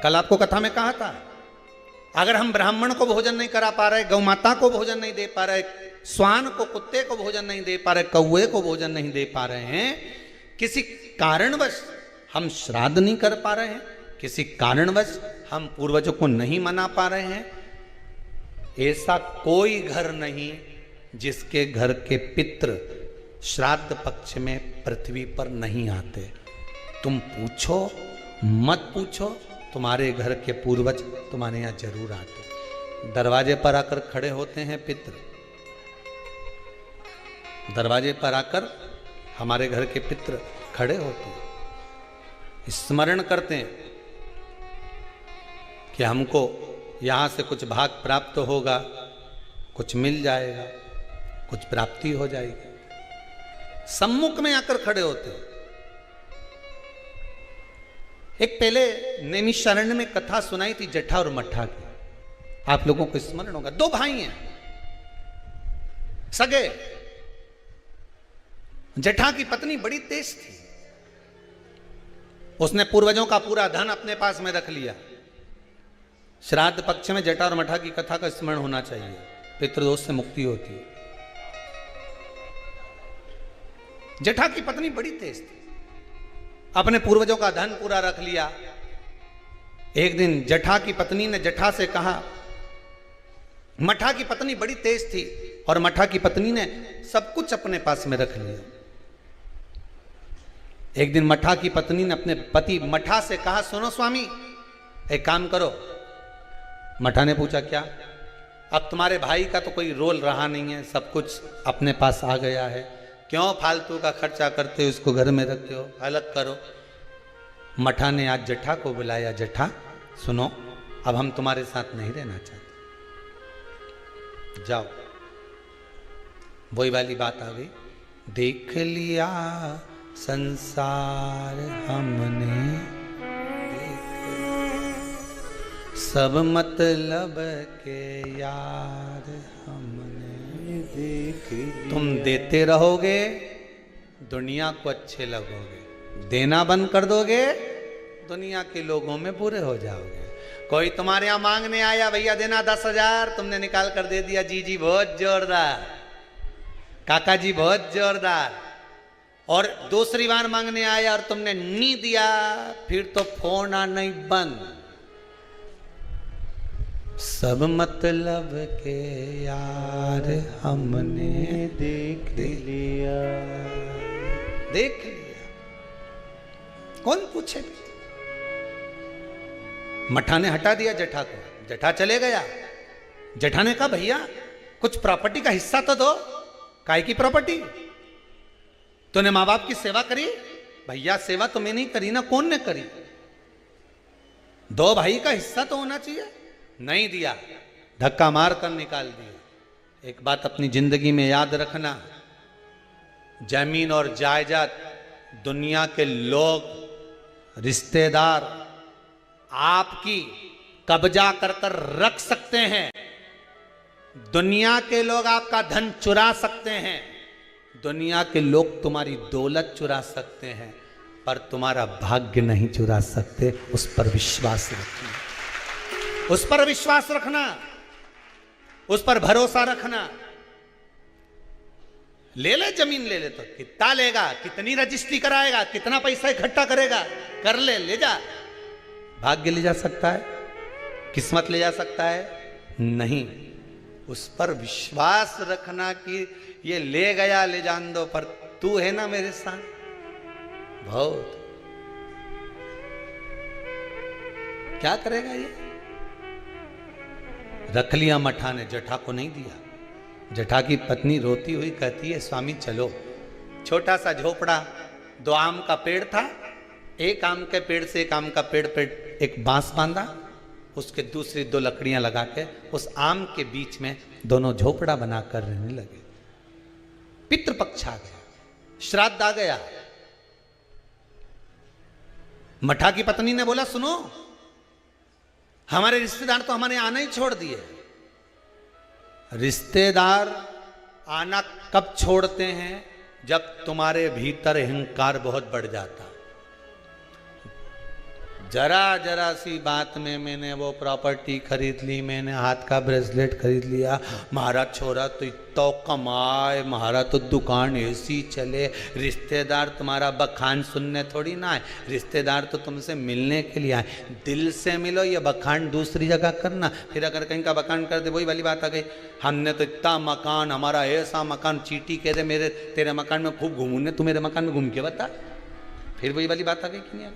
कल आपको कथा में कहा था, अगर हम ब्राह्मण को भोजन नहीं करा पा रहे, गौ माता को भोजन नहीं दे पा रहे, श्वान को, कुत्ते को भोजन नहीं दे पा रहे, कौए को भोजन नहीं दे पा रहे हैं, किसी कारणवश हम श्राद्ध नहीं कर पा रहे हैं, किसी कारणवश हम पूर्वजों को नहीं मना पा रहे हैं, ऐसा कोई घर नहीं जिसके घर के पितृ श्राद्ध पक्ष में पृथ्वी पर नहीं आते। तुम पूछो मत पूछो, तुम्हारे घर के पूर्वज तुम्हारे यहाँ जरूर आते। दरवाजे पर आकर खड़े होते हैं पितृ, दरवाजे पर आकर हमारे घर के पितृ खड़े होते हैं, स्मरण करते हैं कि हमको यहाँ से कुछ भाग प्राप्त होगा, कुछ मिल जाएगा, कुछ प्राप्ति हो जाएगी। सम्मुख में आकर खड़े होते हैं। एक पहले नैमिषारण्य में कथा सुनाई थी जटा और मठा की, आप लोगों को स्मरण होगा। दो भाई हैं सगे। जटा की पत्नी बड़ी तेज थी, उसने पूर्वजों का पूरा धन अपने पास में रख लिया। श्राद्ध पक्ष में जटा और मठा की कथा का स्मरण होना चाहिए, पितृदोष से मुक्ति होती है। जटा की पत्नी बड़ी तेज थी, अपने पूर्वजों का धन पूरा रख लिया। एक दिन जटा की पत्नी ने जटा से कहा, मठा की पत्नी बड़ी तेज थी और मठा की पत्नी ने सब कुछ अपने पास में रख लिया। एक दिन मठा की पत्नी ने अपने पति मठा से कहा, सुनो स्वामी, एक काम करो। मठा ने पूछा, क्या? अब तुम्हारे भाई का तो कोई रोल रहा नहीं है, सब कुछ अपने पास आ गया है, क्यों फालतू का खर्चा करते हो, इसको घर में रखते हो, अलग करो। मठा ने आज जटा को बुलाया, जटा सुनो, अब हम तुम्हारे साथ नहीं रहना चाहते, जाओ। वही वाली बात आ गई, देख लिया संसार हमने, सब मतलब के यार हमने देख लिया। तुम देते रहोगे, दुनिया को अच्छे लगोगे, देना बंद कर दोगे, दुनिया के लोगों में बुरे हो जाओगे। कोई तुम्हारे यहां मांगने आया, भैया देना 10,000, तुमने निकाल कर दे दिया, जी बहुत जोरदार, काका जी बहुत जोरदार। और दूसरी बार मांगने आया और तुमने नहीं दिया, फिर तो फोन आना ही बंद। सब मतलब के यार हमने देख लिया, देख लिया, कौन पूछे। मठा ने हटा दिया जटा को, जटा चले गया। जटा ने कहा, भैया कुछ प्रॉपर्टी का हिस्सा तो दो। काय की प्रॉपर्टी? तूने माँ बाप की सेवा करी? भैया सेवा तो मैंने नहीं करी ना, कौन ने करी? दो भाई का हिस्सा तो होना चाहिए। नहीं दिया, धक्का मार कर निकाल दिया। एक बात अपनी जिंदगी में याद रखना, जमीन और जायदाद दुनिया के लोग, रिश्तेदार आपकी कब्जा कर कर रख सकते हैं, दुनिया के लोग आपका धन चुरा सकते हैं, दुनिया के लोग तुम्हारी दौलत चुरा सकते हैं, पर तुम्हारा भाग्य नहीं चुरा सकते। उस पर विश्वास रखना, उस पर विश्वास रखना, उस पर भरोसा रखना। ले ले जमीन, ले ले तो कितना लेगा, कितनी रजिस्ट्री कराएगा, कितना पैसा इकट्ठा करेगा, कर ले, ले जा। भाग्य ले जा सकता है, किस्मत ले जा सकता है? नहीं। उस पर विश्वास रखना कि ये ले गया, ले जान दो, पर तू है ना मेरे साथ। बहुत क्या करेगा ये? रख लिया मठा ने, जटा को नहीं दिया। जटा की पत्नी रोती हुई कहती है, स्वामी चलो। छोटा सा झोपड़ा, 2 आम का पेड़ था, एक आम के पेड़ से एक आम का पेड़ पे एक बांस बांधा, उसके दूसरी 2 लकड़ियां लगा के उस आम के बीच में दोनों झोपड़ा बनाकर रहने लगे। पितृपक्ष आ गया, श्राद्ध आ गया। मठा की पत्नी ने बोला, सुनो, हमारे रिश्तेदार तो हमारे आना ही छोड़ दिए। रिश्तेदार आना कब छोड़ते हैं? जब तुम्हारे भीतर अहंकार बहुत बढ़ जाता। जरा जरा सी बात में मैंने वो प्रॉपर्टी खरीद ली, मैंने हाथ का ब्रेसलेट खरीद लिया, महारा छोरा तो इतना कमाए, महारा तो दुकान ऐसी चले। रिश्तेदार तुम्हारा बखान सुनने थोड़ी ना आए, रिश्तेदार तो तुमसे मिलने के लिए आए। दिल से मिलो, ये बखान दूसरी जगह करना। फिर अगर कहीं का बखान कर दे, वही वाली बात आ गई, हमने तो इतना मकान, हमारा ऐसा मकान, चीटी कह दे मेरे तेरे मकान में खूब घूमूंगे, तू मेरे मकान में घूम के बता। फिर वही वाली बात आ गई कि नहीं?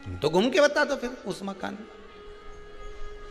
तुम तो घूम के बता दो फिर उस मकान में।